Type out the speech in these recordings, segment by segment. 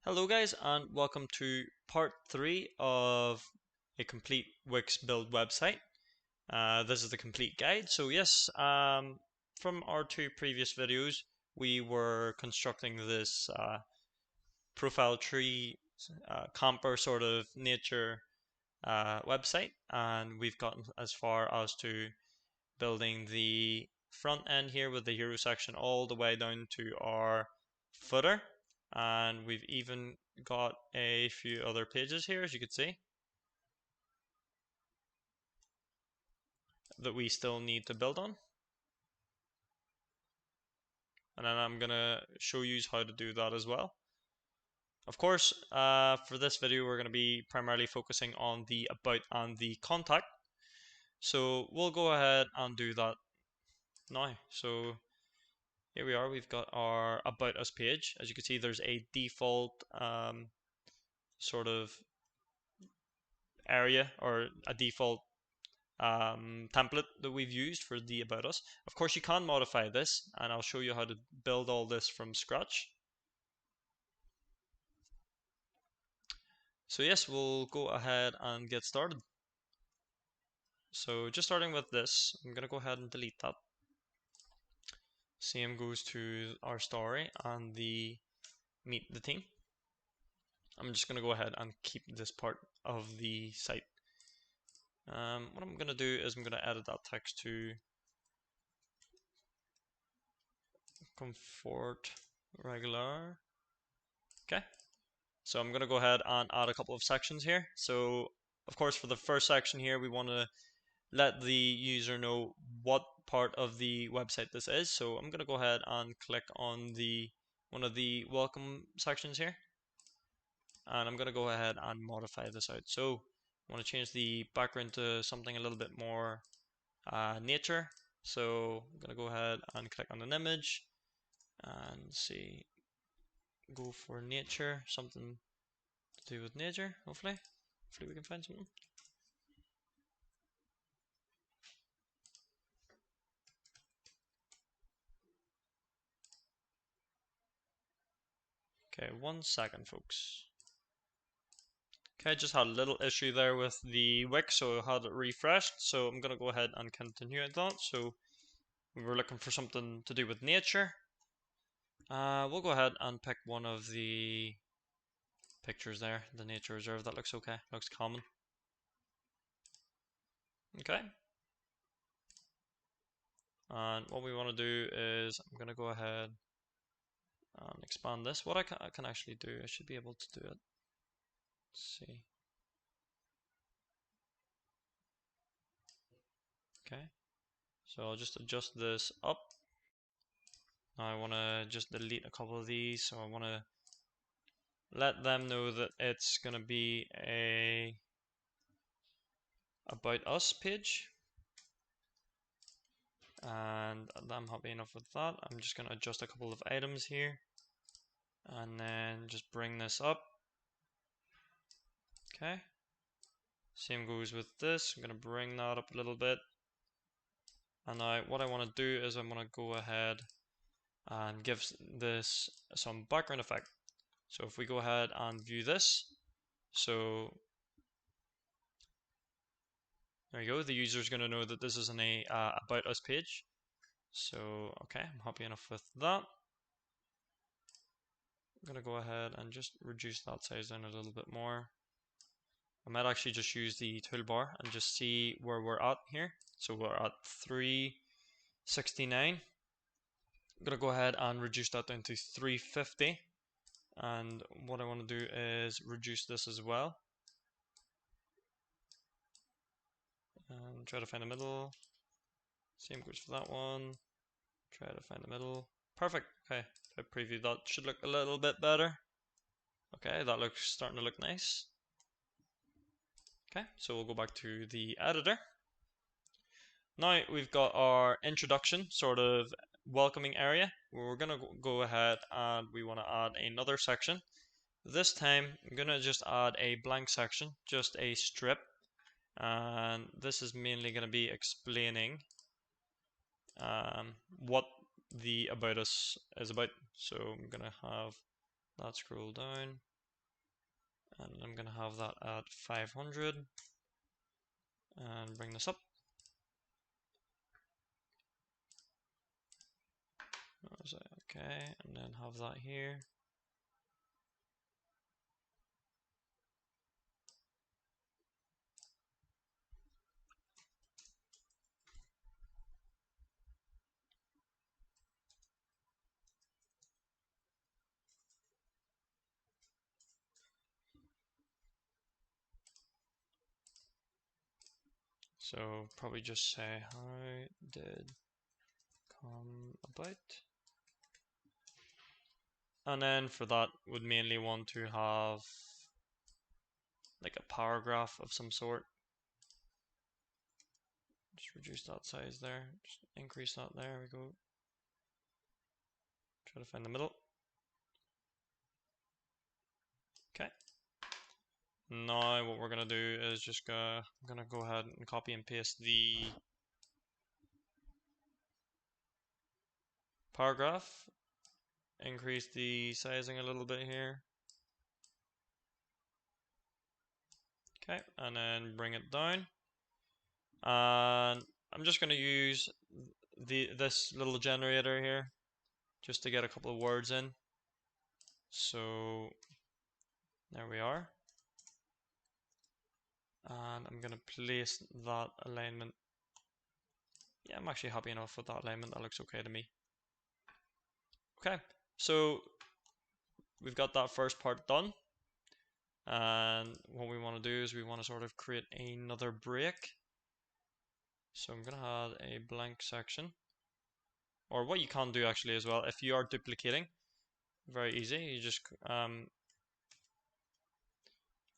Hello guys, and welcome to part 3 of a complete Wix build website. This is the complete guide. So yes, from our two previous videos we were constructing this profile tree camper sort of nature website, and we've gotten as far as to building the front end here with the hero section all the way down to our footer, and we've even got a few other pages here, as you can see, that we still need to build on. And then I'm gonna show you how to do that as well. Of course, for this video we're going to be primarily focusing on the about and the contact, so we'll go ahead and do that now. So here we are, we've got our About Us page. As you can see, there's a default sort of area or a default template that we've used for the About Us. Of course, you can modify this, and I'll show you how to build all this from scratch. So yes, we'll go ahead and get started. So just starting with this, I'm going to go ahead and delete that. Same goes to our story and the meet the team. I'm just going to go ahead and keep this part of the site. What I'm going to do is I'm going to edit that text to comfort regular. Okay, so I'm going to go ahead and add a couple of sections here. So of course, for the first section here, we want to let the user know what part of the website this is. So I'm going to go ahead and click on the one of the welcome sections here, and I'm going to go ahead and modify this out. So I want to change the background to something a little bit more nature. So I'm going to go ahead and click on an image and see, go for nature, something to do with nature. Hopefully we can find something. Okay, 1 second, folks. Okay, just had a little issue there with the Wix, so I had it refreshed. So I'm going to go ahead and continue that. So we were looking for something to do with nature. We'll go ahead and pick one of the pictures there, the nature reserve. That looks okay, looks common. Okay. And what we want to do is I'm going to go ahead and expand this. What I can actually do, I should be able to do it. Let's see. Okay, so I'll just adjust this up. Now I want to just delete a couple of these, so I want to let them know that it's going to be a About Us page, and I'm happy enough with that. I'm just going to adjust a couple of items here, and then just bring this up. Okay, same goes with this. I'm going to bring that up a little bit, and now what I want to do is I'm going to go ahead and give this some background effect. So if we go ahead and view this, so there you go, the user is going to know that this is an About Us page. So okay, I'm happy enough with that. I'm going to go ahead and just reduce that size down a little bit more. I might actually just use the toolbar and just see where we're at here. So we're at 369. I'm going to go ahead and reduce that down to 350. And what I want to do is reduce this as well. And try to find the middle. Same goes for that one. Try to find the middle. Perfect. Okay, if I preview that, should look a little bit better. Okay, that looks starting to look nice. Okay, so we'll go back to the editor. Now we've got our introduction sort of welcoming area where we're going to go ahead and we want to add another section. This time I'm going to just add a blank section, just a strip, and this is mainly going to be explaining what the About Us is about. So I'm going to have that scroll down. and I'm going to have that at 500 and bring this up. Okay, and then have that here. So probably just say how did come about, and then for that would mainly want to have like a paragraph of some sort. Just reduce that size there, just increase that, there we go. Try to find the middle. Okay. Now what we're gonna do is just I'm gonna go ahead and copy and paste the paragraph, increase the sizing a little bit here. Okay, and then bring it down. And I'm just gonna use this little generator here just to get a couple of words in. So there we are. And I'm gonna place that alignment. Yeah, I'm actually happy enough with that alignment. That looks okay to me. Okay, so we've got that first part done. And what we want to do is we want to sort of create another break. So I'm gonna add a blank section. Or what you can do actually as well, if you are duplicating, very easy. You just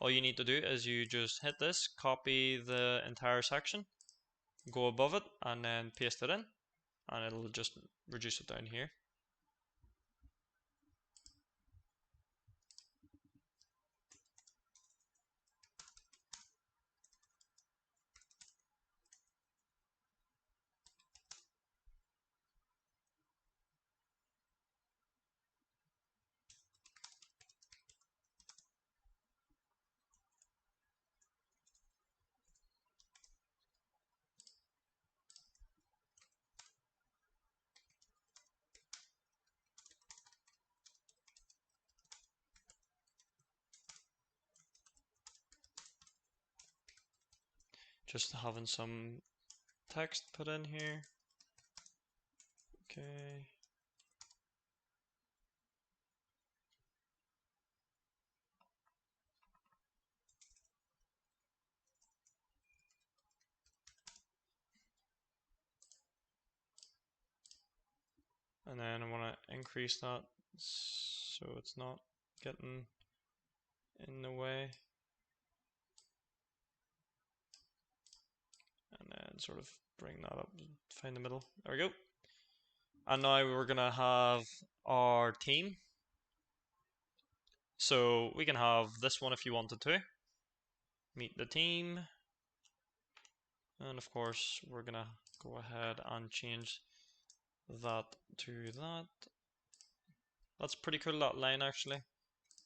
all you need to do is you just hit this, copy the entire section, go above it, and then paste it in, and it'll just reduce it down here. Just having some text put in here. Okay. And then I want to increase that so it's not getting in the way. And then sort of bring that up, find the middle. There we go. And now we're gonna have our team. So we can have this one if you wanted to. Meet the team. And of course, we're gonna go ahead and change that to that. That's pretty cool, that line actually.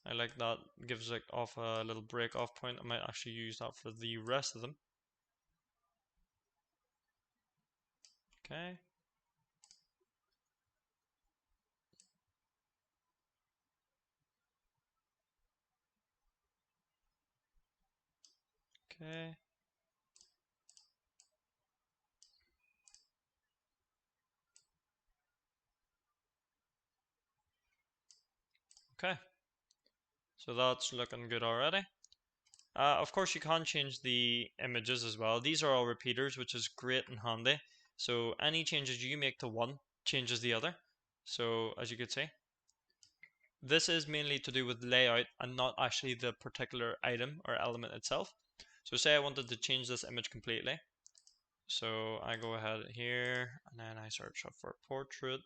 I like that, gives like off a little break off point. I might actually use that for the rest of them. Okay. Okay. Okay. So that's looking good already. Of course, you can change the images as well. These are all repeaters, which is great and handy. So any changes you make to one changes the other. So as you can see, this is mainly to do with layout and not actually the particular item or element itself. So say I wanted to change this image completely. So I go ahead here and then I search up for portrait.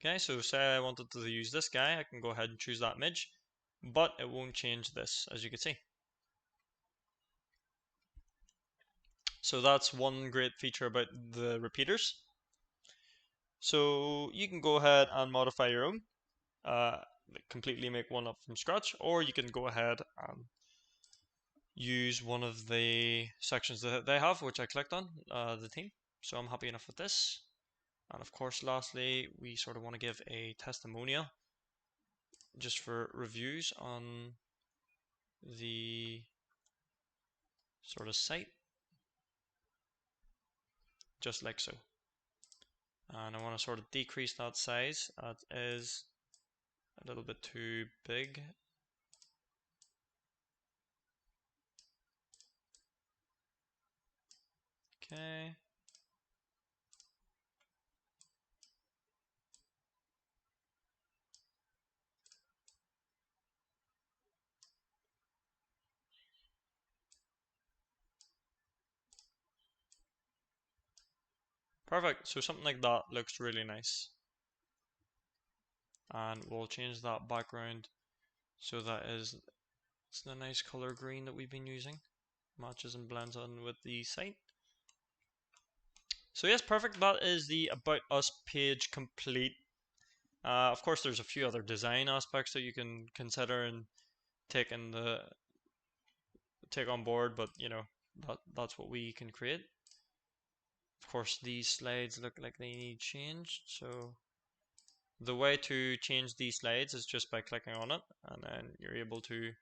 Okay, so say I wanted to use this guy, I can go ahead and choose that image, but it won't change this, as you can see. So that's one great feature about the repeaters. So you can go ahead and modify your own. completely make one up from scratch, or you can go ahead and use one of the sections that they have, which I clicked on, the theme. So I'm happy enough with this. And of course, lastly, we sort of want to give a testimonial just for reviews on the sort of site, just like so. And I want to sort of decrease that size. That is a little bit too big. Okay. Perfect. So something like that looks really nice. And we'll change that background so that is it's the nice color green that we've been using. Matches and blends on with the site. So yes, perfect. That is the About Us page complete. Of course, there's a few other design aspects that you can consider and take on board, but you know that's what we can create. Of course, these slides look like they need changed, so the way to change these slides is just by clicking on it, and then you're able to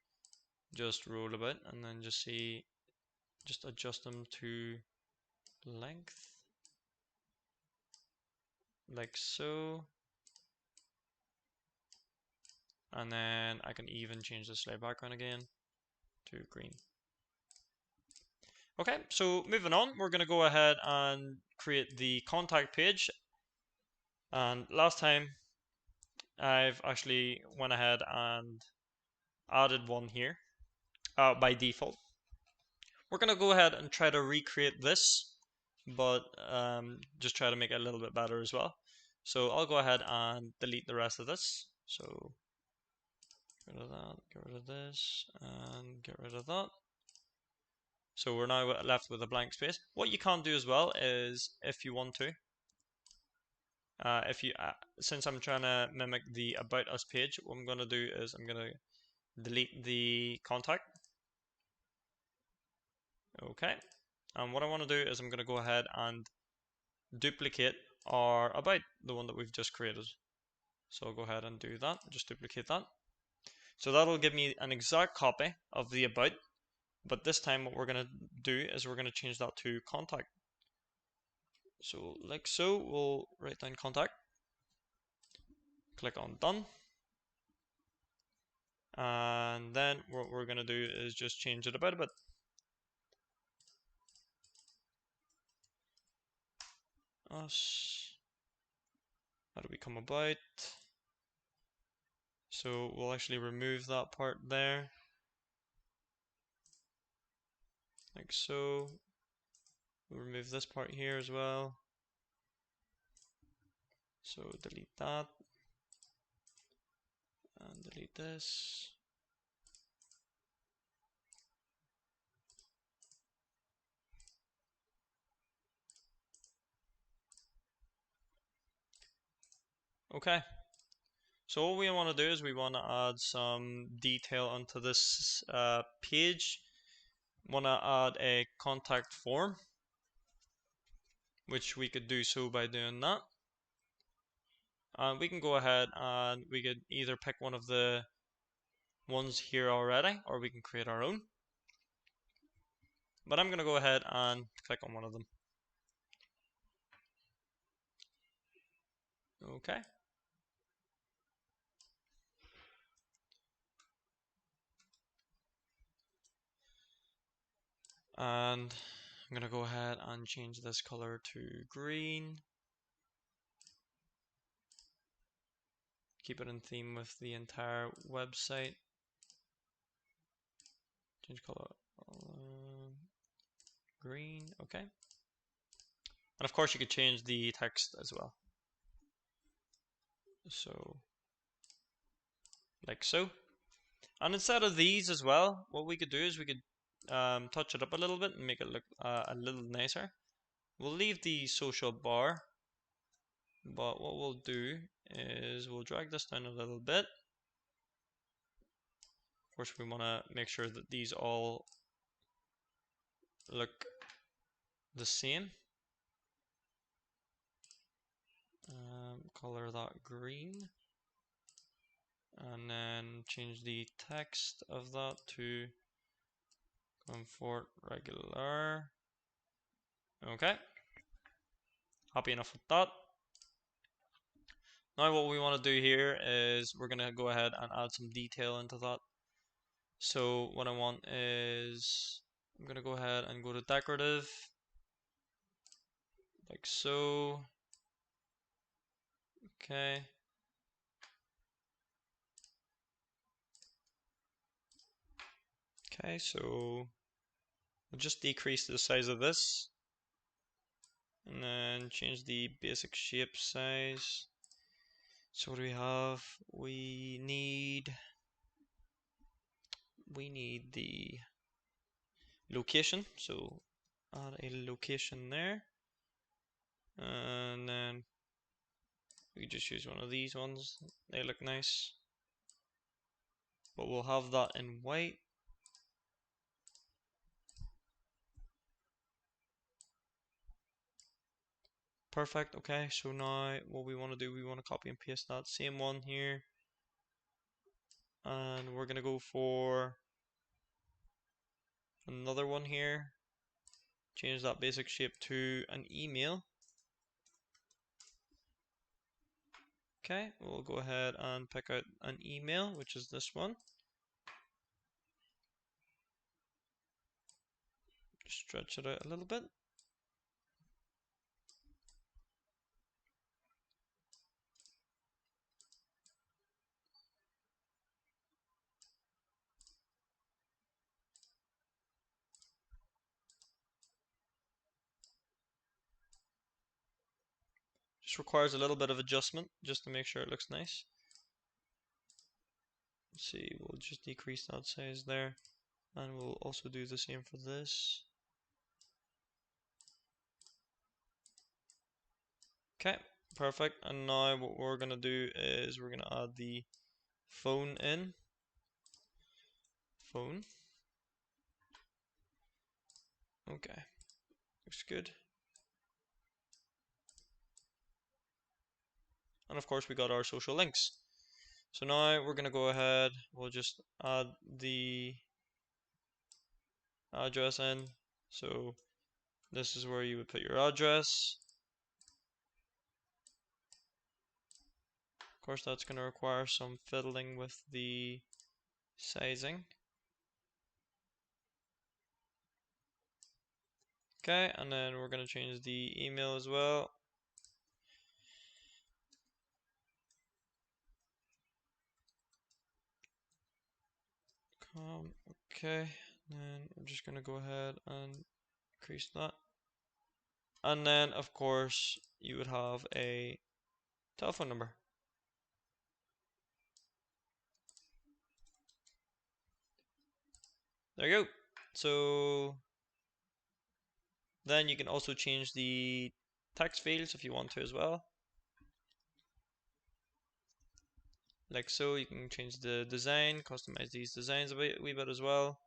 just roll a bit and then just adjust them to length, like so. And then I can even change the slide background again to green. Okay, so moving on, we're going to go ahead and create the contact page. And last time I've actually went ahead and added one here by default. We're going to go ahead and try to recreate this, but just try to make it a little bit better as well. So I'll go ahead and delete the rest of this. So get rid of that, get rid of this, and get rid of that. So we're now left with a blank space. What you can do as well is, if you want to, since I'm trying to mimic the About Us page, what I'm going to do is I'm going to delete the contact. Okay. And what I want to do is I'm going to go ahead and duplicate our About, the one that we've just created. So I'll go ahead and do that, just duplicate that. So that'll give me an exact copy of the About, but this time what we're going to do is we're going to change that to contact. So like so, we'll write down contact, click on done, and then what we're going to do is just change it about a bit. Us, how do we come about? So we'll actually remove that part there, like so. We'll remove this part here as well. So delete that, and delete this. Okay. So what we want to do is we want to add some detail onto this page. Want to add a contact form, which we could do so by doing that. And we can go ahead and we could either pick one of the ones here already, or we can create our own. But I'm going to go ahead and click on one of them. Okay. And I'm going to go ahead and change this color to green. Keep it in theme with the entire website. Change color green. Okay. And of course you could change the text as well. So like so. And instead of these as well, what we could do is we could touch it up a little bit and make it look a little nicer. We'll leave the social bar But what we'll do is we'll drag this down a little bit. Of course, we want to make sure that these all look the same. Color that green. And then change the text of that to comfort regular. Okay. Happy enough with that. Now what we want to do here is we're going to go ahead and add some detail into that. So what I want is I'm going to go ahead and go to decorative, like so. Okay. Okay, so we'll just decrease the size of this and then change the basic shape size. So what do we have? We need the location, so add a location there, and then we just use one of these ones. They look nice, but we'll have that in white. Perfect. Okay, so now what we want to do, we want to copy and paste that same one here, and we're gonna go for another one here. Change that basic shape to an email. Okay, we'll go ahead and pick out an email, which is this one. Stretch it out a little bit. Just requires a little bit of adjustment just to make sure it looks nice. Let's see, we'll just decrease that size there, and we'll also do the same for this. Okay, perfect. And now what we're gonna do is we're gonna add the phone in. Phone. Okay, looks good. And of course we got our social links. So now we're gonna go ahead, we'll just add the address in. So this is where you would put your address. Of course that's gonna require some fiddling with the sizing. Okay, and then we're gonna change the email as well. Okay, then I'm just gonna go ahead and increase that. And then of course you would have a telephone number. There you go. So then you can also change the text fields if you want to as well. Like so, you can change the design, customize these designs a wee bit as well.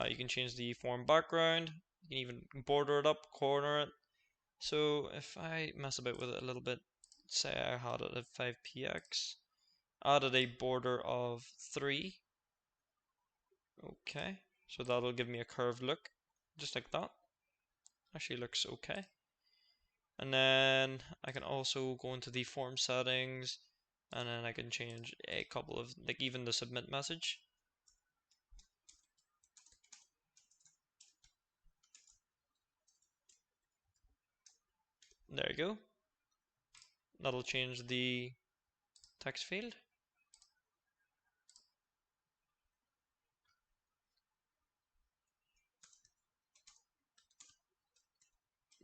You can change the form background. You can even border it up, corner it. So if I mess about with it a little bit, say I had it at 5px, added a border of 3. Okay, so that'll give me a curved look, just like that. Actually looks okay. And then I can also go into the form settings, and then I can change a couple of, like even the submit message. There you go. That'll change the text field.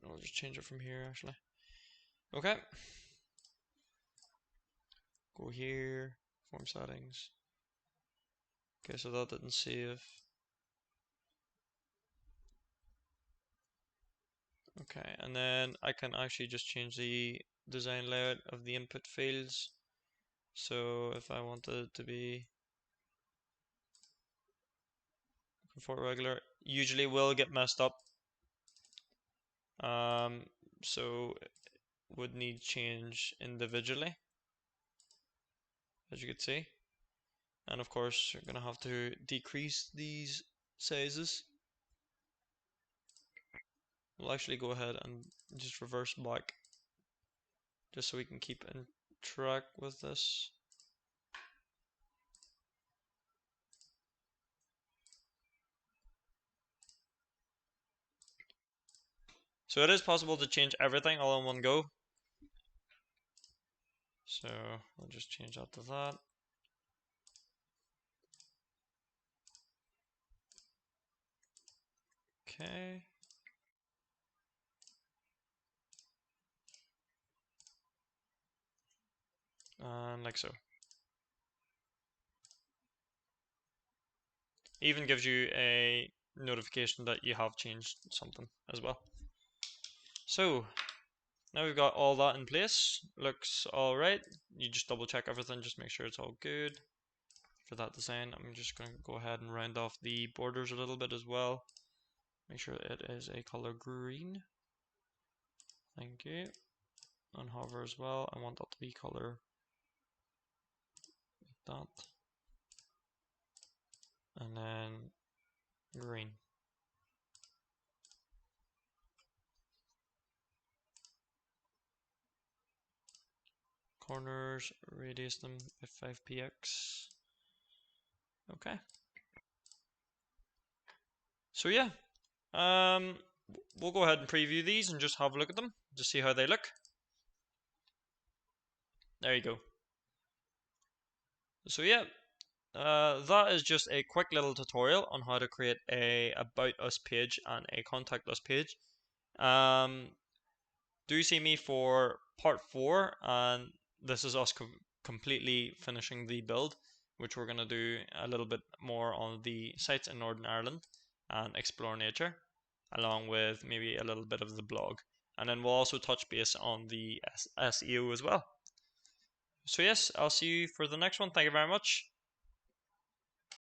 I'll just change it from here actually. Okay. Go here, form settings. Okay, so that didn't save. Okay, and then I can actually just change the design layout of the input fields. So if I wanted it to be for regular, usually will get messed up. So would need change individually, as you can see. And of course, you're gonna have to decrease these sizes. We'll actually go ahead and just reverse back, just so we can keep in track with this. So it is possible to change everything all in one go. So I'll just change that to that. Okay. And like so. Even gives you a notification that you have changed something as well. So now we've got all that in place. Looks all right. You just double check everything, just make sure it's all good. For that design, I'm just going to go ahead and round off the borders a little bit as well. Make sure it is a color green. Thank you. And hover as well. I want that to be color like that. And then green. Corners, radius them by 5px. Okay. So yeah, we'll go ahead and preview these and just have a look at them, just see how they look. There you go. So yeah, that is just a quick little tutorial on how to create a About Us page and a Contact Us page. Do see me for part 4, and this is us completely finishing the build, which we're going to do a little bit more on the sites in Northern Ireland and explore nature, along with maybe a little bit of the blog. And then we'll also touch base on the SEO as well. So yes, I'll see you for the next one. Thank you very much.